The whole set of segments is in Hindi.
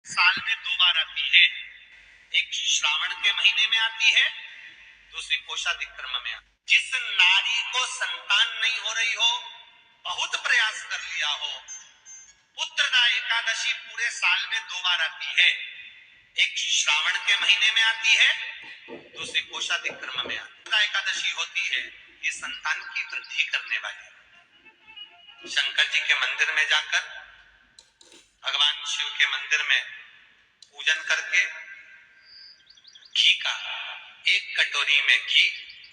साल में 2 बार आती है। एक श्रावण के महीने में आती है, दूसरी कोषाधिक्रम में आती है। जिस नारी को संतान नहीं हो रही हो, बहुत प्रयास कर लिया हो, पुत्रदा एकादशी पूरे साल में 2 बार आती है। एक श्रावण के महीने में आती है, दूसरी कोषाधिक्रम में आती है। एकादशी होती है, ये संतान की वृद्धि करने वाली। शंकर जी के मंदिर में जाकर, भगवान शिव के मंदिर में पूजन करके घी का एक कटोरी में घी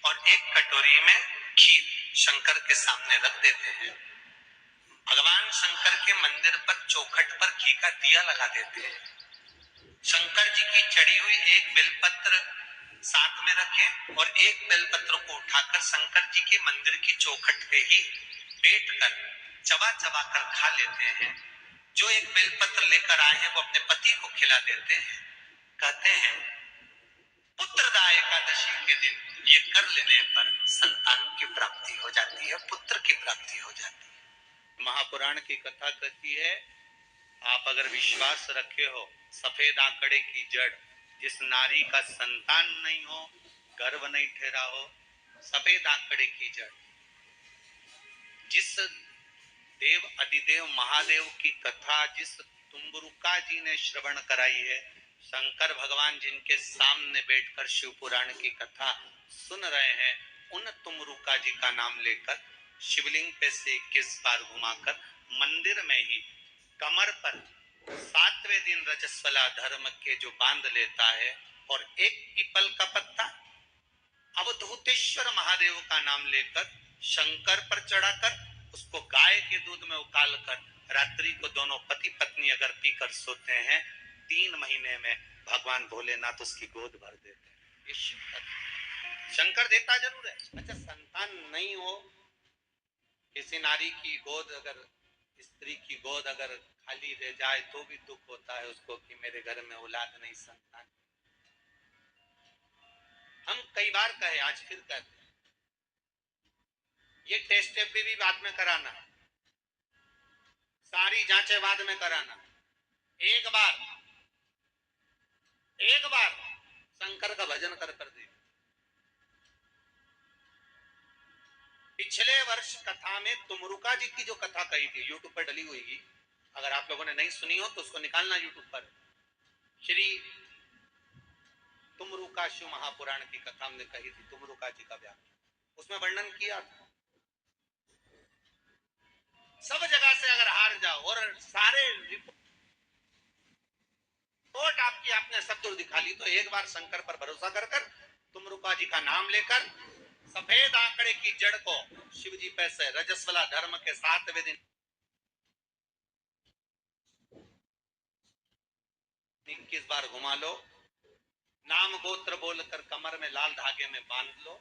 और एक कटोरी में खीर शंकर के सामने रख देते हैं। भगवान शंकर के मंदिर पर चौखट पर घी का दिया लगा देते हैं। शंकर जी की चढ़ी हुई एक बेलपत्र साथ में रखें और एक बेलपत्र को उठाकर शंकर जी के मंदिर की चौखट पे ही बैठ कर चबा चबा कर खा लेते हैं। जो एक बेलपत्र लेकर आए हैं वो अपने पति को खिला देते हैं। कहते हैं पुत्रदा एकादशी के दिन ये कर लेने पर संतान की प्राप्ति हो जाती है, पुत्र की प्राप्ति हो जाती है। महापुराण की कथा कहती है, आप अगर विश्वास रखे हो, सफेद आंकड़े की जड़, जिस नारी का संतान नहीं हो, गर्भ नहीं ठहरा हो, सफेद आंकड़े की जड़, जिस देव अधिदेव महादेव की कथा जिस तुम्बरुका जी ने श्रवण कराई है, शंकर भगवान जिनके सामने बैठकर शिव पुराण की कथा सुन रहे हैं, उन तुम्बरुका जी का नाम लेकर शिवलिंग पे से 21 बार घुमाकर मंदिर में ही कमर पर 7वें दिन रजस्वला धर्म के जो बांध लेता है और एक पीपल का पत्ता अवधूतेश्वर महादेव का नाम लेकर शंकर पर चढ़ाकर उसको गाय के दूध में उकाल कर रात्रि को दोनों पति पत्नी अगर पीकर सोते हैं, 3 महीने में भगवान भोलेनाथ उसकी गोद भर देते हैं। ये शिव कथा। शंकर देता जरूर है। अच्छा, संतान नहीं हो, किसी नारी की गोद अगर, स्त्री की गोद अगर खाली रह जाए तो भी दुख होता है उसको कि मेरे घर में औलाद नहीं, संतान। हम कई बार कहे, आज फिर कहते हैं, ये टेस्ट भी बाद में कराना, सारी जांचें बाद में कराना। एक बार शंकर का भजन कर दे। पिछले वर्ष कथा में तुमरुका जी की जो कथा कही थी, यूट्यूब पर डली हुई, अगर आप लोगों ने नहीं सुनी हो तो उसको निकालना यूट्यूब पर। श्री तुमरुका शिव महापुराण की कथा हमने कही थी, तुमरुका जी का व्याख्यान, उसमें वर्णन किया था। सब जगह से अगर हार जाओ और सारे रिपोर्ट आपकी आपने सब दूर दिखा ली, तो एक बार शंकर पर भरोसा कर तुमरुका जी का नाम लेकर सफेद आंकड़े की जड़ को शिव जी पे से रजस्वला धर्म के 7वें दिन 21 बार घुमा लो, नाम गोत्र बोलकर कमर में लाल धागे में बांध लो,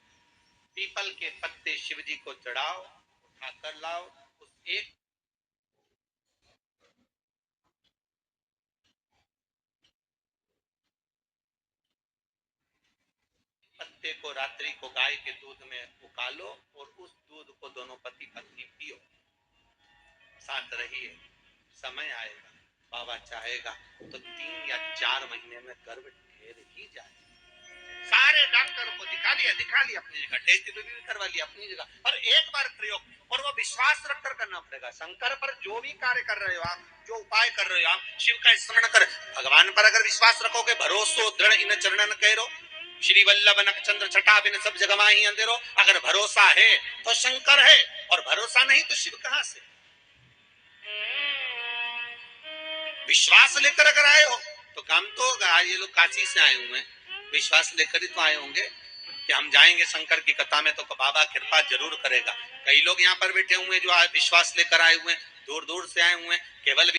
पीपल के पत्ते शिव जी को चढ़ाओ, उठाकर लाओ, उस एक पत्ते को रात्रि को गाय के दूध में उकालो और उस दूध को दोनों पति पत्नी पियो, साथ रहिए। समय आएगा, बाबा चाहेगा तो 3 या 4 महीने में गर्भ ठहर ही जाए। सारे डॉक्टर को दिखा लिया अपनी जगह, टेस्ट भी करवा लिया अपनी जगह, और एक बार प्रयोग, और वो विश्वास रखकर करना पड़ेगा। शंकर पर जो भी कार्य कर रहे हो आप, जो उपाय कर रहे हो आप, शिव का स्मरण कर, भगवान पर अगर विश्वास रखोगे, भरोसो दृढ़ इन चरणन कहो, श्री वल्लभ नक्षत्र छटा बिन सब जगमा ही अंधेरो। अगर भरोसा है तो शंकर है, और भरोसा नहीं तो शिव कहां से। विश्वास लेकर अगर आए हो तो काम तो होगा। ये लोग काशी से आए हुए हैं, विश्वास लेकर ही तो आए होंगे कि हम जाएंगे शंकर की कथा में तो बाबा कृपा जरूर करेगा। कई लोग यहाँ पर बैठे हुए हैं जो विश्वास लेकर आए हुए हैं, दूर दूर से आए हुए हैं, केवल